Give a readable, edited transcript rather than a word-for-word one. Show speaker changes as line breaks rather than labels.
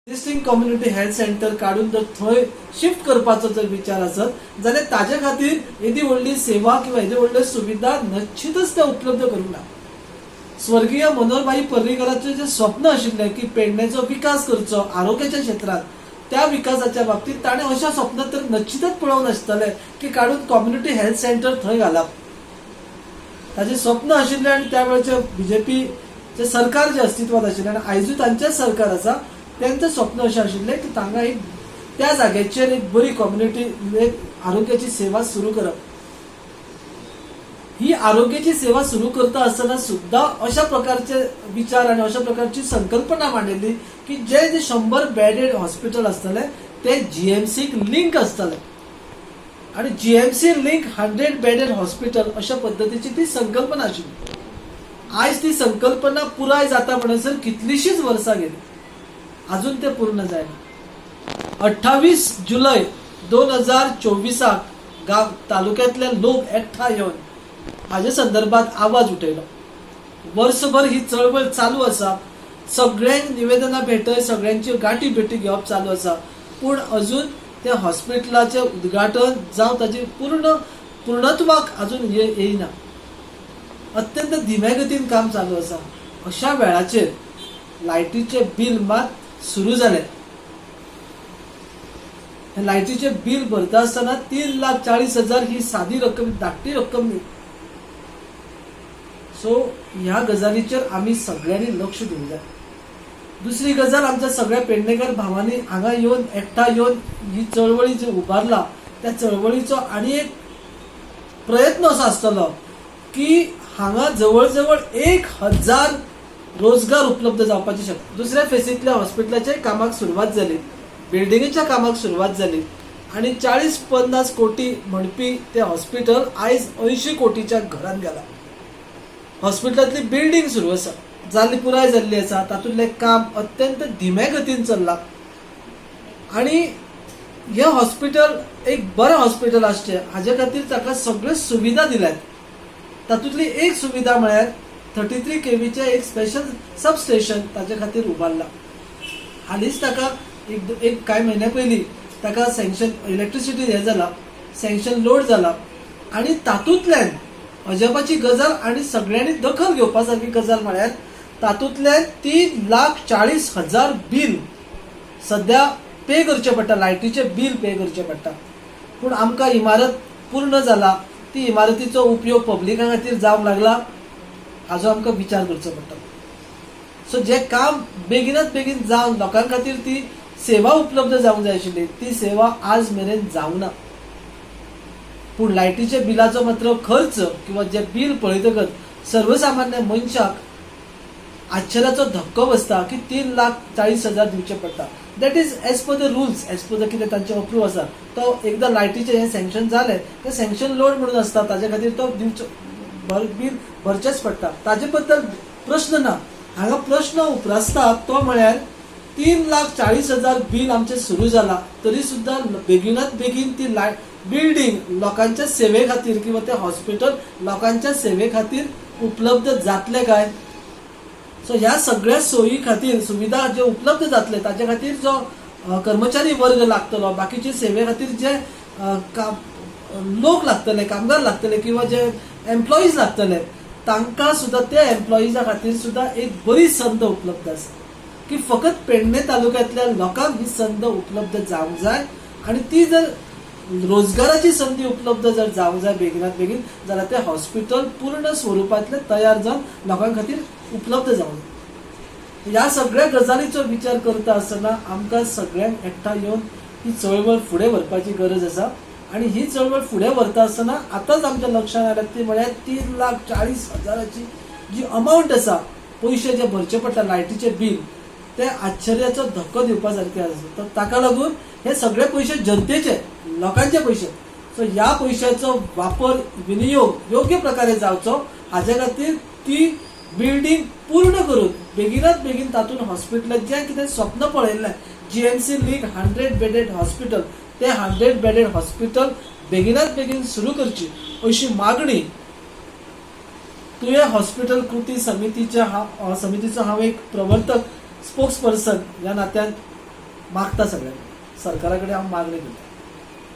Existing community health centre काढून जर थंय शिफ्ट करपाचो जर विचार आसत जाल्यार ताजे खातीर येदी व्हडली सेवा किंवा येदी व्हडल्यो सुविधा निश्चितच ते उपलब्ध करूंक ना. स्वर्गीय मनोहरभाई पर्रीकरांचें जे स्वप्न आशिल्लें की पेडणेचो विकास करचो आरोग्याच्या क्षेत्रात, त्या विकासाच्या बाबतीत ताणें अशा स्वप्न तर निश्चितच पळोवन आसतलें की काढून कम्युनिटी हेल्थ सेंटर थंय घालप. ताचें स्वप्न आशिल्लें आनी त्या वेळेचे बीजेपीचे सरकार जे अस्तित्वात आशिल्लें आनी आयजूय तांचेंच सरकार आसा, त्यांचं स्वप्न अशें आशिल्लें की तांकां एक त्या जाग्याचेर एक बरी कम्युनिटी आरोग्याची सेवा सुरू करप. ही आरोग्याची सेवा सुरू करता आसतना सुद्धा अशा प्रकारचे विचार आणि अशा प्रकारची संकल्पना मांडिल्ली की जे 100 बेडेड हॉस्पिटल आसतले ते जीएमसीक लिंक आसतले आणि जीएमसी लिंक 100 बेडेड हॉस्पिटल अशा पद्धतीची ती संकल्पना आशिल्ली. आज ती संकल्पना पुराय जाता म्हणसर कितलीशीच वर्सां गेली, अजून ते पूर्ण जायना. 28 जुलै 2024 गाव तालुक्यातले लोक एकठांय येवन हाजे संदर्भात आवाज उठयलो. वर्सभर ही चळवळ चालू आसा, सगळ्यांक निवेदनां भेटय, सगळ्यांची गाठी भेटी घेवप चालू आसा, पूण अजून त्या हॉस्पिटलाचें उद्घाटन जावं ताची पूर्णत्वाक अजून येयना. अत्यंत धिम्या गतीन काम चालू आसा. अशा वेळाचेर लायटीचे बिल मात सुरू जालें. हे लायटीचे बिल भरता आसतना 3,40,000 ही सादी रक्कम, धाकटी रक्कम न्ही. सो ह्या गजालीचेर आमी सगळ्यांनी लक्ष दिवंक जाय. दुसरी गजाल, आमच्या सगळ्या पेडणेकर भावांनी हांगा येवन एकठांय येवन ही चळवळी जी उबारला त्या चळवळीचो आनी एक प्रयत्न असो आसतलो की हांगा जवळ जवळ 1,000 रोजगार उपलब्ध जावपाची शक्यता. दुसऱ्या फेसींतल्या हॉस्पिटलाच्या कामाक सुरवात जाली, बिल्डिंगेच्या कामाक सुरवात जाली आणि 40-50 कोटी म्हणपी ते हॉस्पिटल आयज 80 कोटीच्या घरान गेला. हॉस्पिटलांतली बिल्डिंग सुरू आसा, पुराय जाल्ली आसा, तातूंतलें काम अत्यंत धिम्या गतीन चल्लां आणि हे हॉस्पिटल एक बरें हॉस्पिटल आसचें हाजे खातीर ताका सगळ्यो सुविधा दिल्यात. तातूंतली एक सुविधा म्हळ्यार 33 kVचें एक स्पेशल सबस्टेशन ताचे खातीर उबारला. हालींच ताका एक कांय म्हयन्या पयलीं ताका सँक्शन इलेक्ट्रिसिटी हें जाला, सँक्शन लोड जाला आणि तातूंतल्यान अजापाची गजाल आणि सगळ्यांनी दखल घेवपा सारकी गजाल म्हळ्यार तातूंतल्यान 3,40,000 बिल सध्या पे करचें पडटा, लायटीचे बिल पे करचें पडटा. पूण आमकां इमारत पूर्ण जाला, ती इमारतीचो उपयोग पब्लिका खातीर जावंक लागला हाजो आमकां विचार करचो पडटा. सो जे काम बेगिनात बेगीन जावन लोकां खातीर ती सेवा उपलब्ध जावंक जाय आशिल्ली, ती सेवा आज मेरेन जावंक ना. पूण लायटीच्या बिलाचो मात्र खर्च किंवा जे बिल पळयतकच सर्वसामान्य मनशाक आश्चर्याचो धक्को बसता की 3,40,000 दिवचे पडटा. That is as per the rules, as per the कितें तांचे अप्रूव आसा. तो एकदा लायटीचे हे सँक्शन जालें ते सँक्शन लोड म्हणून आसता, ताजे खातीर तो दिवचो बिल भरचेच पडटा. ताजे बद्दल प्रश्न ना. हांगा प्रश्न उप्रासता तो म्हळ्यार 3,40,000 बिल आमचें सुरू जाला तरी सुद्धा बेगिनात बेगीन ती बिल्डिंग लोकांच्या सेवे खातीर किंवा ते हॉस्पिटल लोकांच्या सेवे खातीर उपलब्ध जातले काय. सो ह्या सगळ्या सोयी खातीर सुविधा जे उपलब्ध जातले ताचे खातीर जो कर्मचारी वर्ग लागतलो, बाकीचे सेवे खातीर जे लोक लागतले, कामगार लागतले किंवा जे एम्प्लॉईज लागतले, तांकां सुद्धा त्या एम्प्लॉईजा खातीर सुद्धा एक बरी संद उपलब्ध आसा की फकत पेडणे तालुक्यातल्या लोकांक ही संद उपलब्ध जावंक जाय आणि ती जर रोजगाराची संधी उपलब्ध जर जावंक जाय बेगिनात बेगीन जाल्यार ते हॉस्पिटल पूर्ण स्वरुपातले तयार जावन लोकां खातीर उपलब्ध जावंक जाय. ह्या सगळ्या गजालीचो विचार करता आसतना आमकां सगळ्यांक एकठांय येवन ही चळवळ फुडें व्हरपाची गरज आसा आणि ही चळवळ फुडें व्हरता आसतना आतांच आमच्या लक्षांत आयला ती म्हळ्यार 3,40,000 जी अमावंट आसा, पयशे जे भरचे पडटा लायटीचे बिल, ते आश्चर्याचो धक्को दिवपा सारखे आसा. तर ताका लागून हे सगळे पयशे जनतेचे, लोकांचे पयशे. सो ह्या पयशांचो वापर, विनियोग योग्य प्रकारे जावचो हाजे खातीर ती बिल्डिंग पूर्ण करून बेगिनात बेगीन तातूंत हॉस्पिटलात जें कितें स्वप्न पळयल्लें जीएमसी लिंक 100 बेडेड हॉस्पिटल, ते 100 बेडेड हॉस्पिटल बेगिनात बेगीन सुरू करची अशी मागणी तुवें हॉस्पिटल कृती समितीचो हांव एक प्रवर्तक स्पोक्स पर्सन ह्या नात्यान मागता सगळ्यांनी सरकाराकडे हांव मागणी करता.